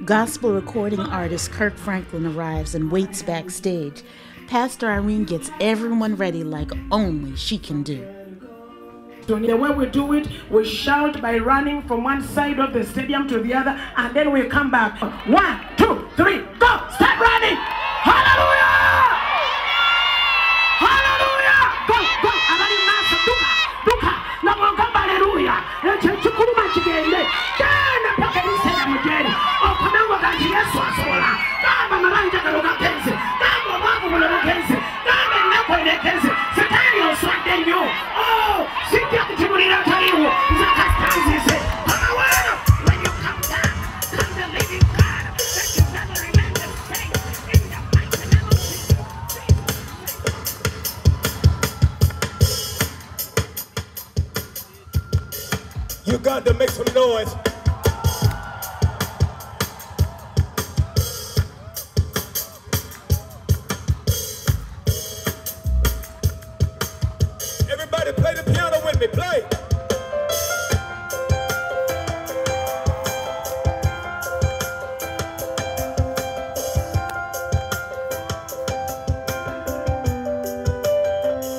Gospel recording artist Kirk arrives and waits backstage. Pastor Irene gets everyone ready like only she can do. The way we do it, we shout by running from one side of the stadium to the other, and then we come back. 1, 2, 3, go! Start running! Hallelujah! Hallelujah! Go, go! Abali masa, duka, duka. Na mwangamba hallelujah. Chukuma chigende. Kena pake ni stadium mjeni. Okanangwa kanji Yesu asola. Kama maranja kaluga kenzi. Kama wabu mulamu kenzi. Kama nako ile kenzi. Satani oswande nyo. Oh! Sikia kuchimulira karibu. Zaka stanzi se. Kama wano. When you come down, come the living God. That you never remain the same. In the mighty name of Jesus. Uganda, make some noise. Everybody play the piano with me, play.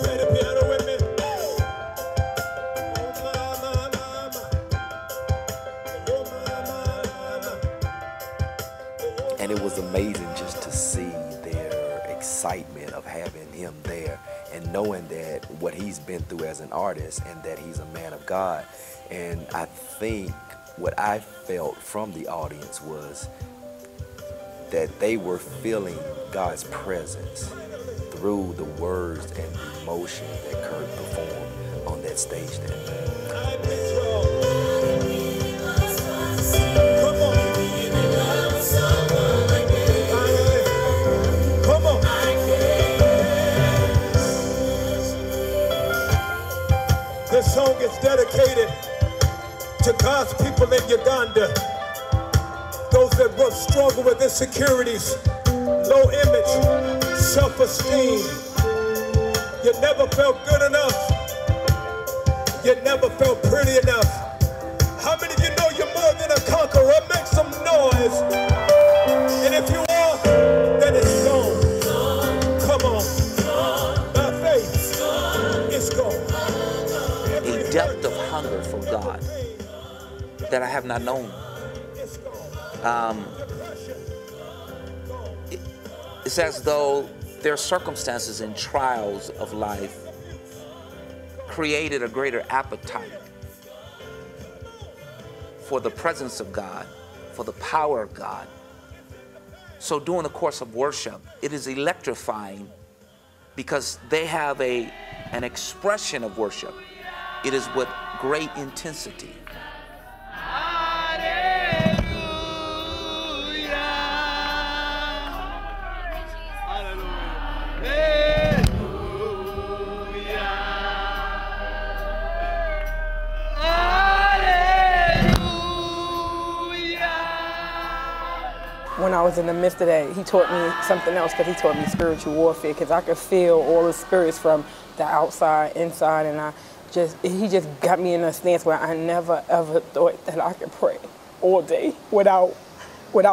Play the piano with me. And it was amazing just to see their excitement of having him there and knowing that what he's been through as an artist and that he's a man of God. And I think what I felt from the audience was that they were feeling God's presence through the words and the emotion that Kirk performed on that stage that night. This song is dedicated to God's people in Uganda, those that will struggle with insecurities, low image, self-esteem. You never felt good enough. You never felt pretty enough. How many of you know you're more than a conqueror? Make some noise. And if you are, then it's gone. Come on. By faith, it's gone. A depth of hunger for God that I have not known. It's as though their circumstances and trials of life created a greater appetite for the presence of God, for the power of God. So during the course of worship, it is electrifying because they have an expression of worship. It is with great intensity. When I was in the midst of that, he taught me something else, because he taught me spiritual warfare, because I could feel all the spirits from the outside, inside, and he just got me in a stance where I never ever thought that I could pray all day without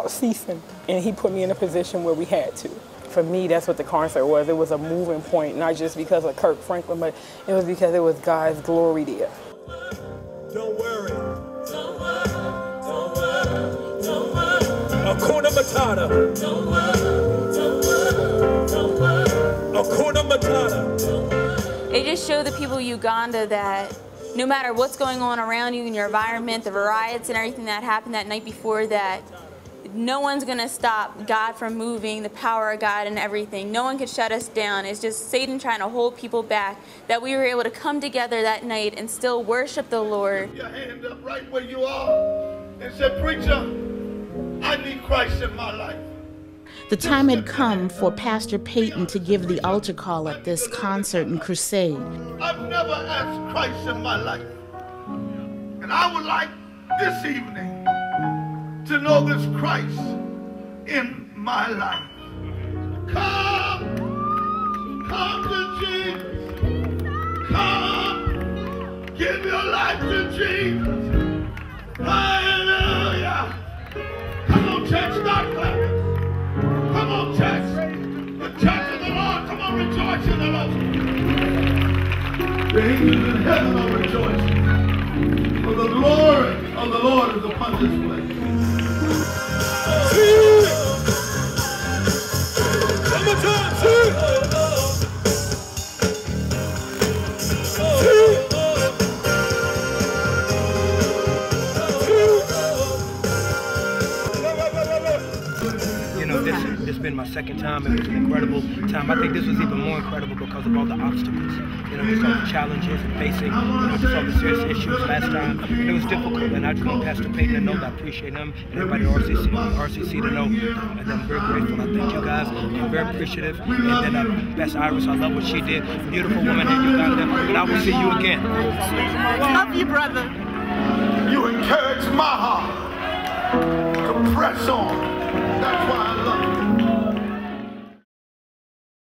ceasing. And he put me in a position where we had to. For me, that's what the concert was. It was a moving point, not just because of Kirk Franklin, but it was because it was God's glory there. Don't worry. Don't worry. Don't worry. Don't worry. Hakuna Matata. Don't worry. Don't worry. Don't worry. Hakuna Matata. It just showed the people of Uganda that no matter what's going on around you in your environment, the riots and everything that happened that night before, that no one's going to stop God from moving, the power of God and everything. No one could shut us down. It's just Satan trying to hold people back, that we were able to come together that night and still worship the Lord. Put your hand up right where you are and say, preacher, I need Christ in my life. The time had come for Pastor Peyton to give the altar call at this concert and crusade. I've never asked Christ in my life. And I would like this evening to know this Christ in my life. Come to Jesus. Come. Give your life to Jesus. Hallelujah. Come on, church, start clapping. Come on, church. The church of the Lord, come on, rejoice in the Lord. The angels in heaven are rejoicing. For the glory of the Lord is upon this place. This has been my second time. It was an incredible time. I think this was even more incredible because of all the obstacles. Just all the challenges and facing, just all the serious issues last time. And it was difficult, and I just want Pastor Peyton to know that I appreciate him, and everybody at RCC to know that I'm very grateful. I thank you guys. I'm very appreciative. And then Pastor Iris, I love what she did. Beautiful woman in Uganda. And I will see you again. Love you, brother. You encourage my heart to press on. That's why I love you.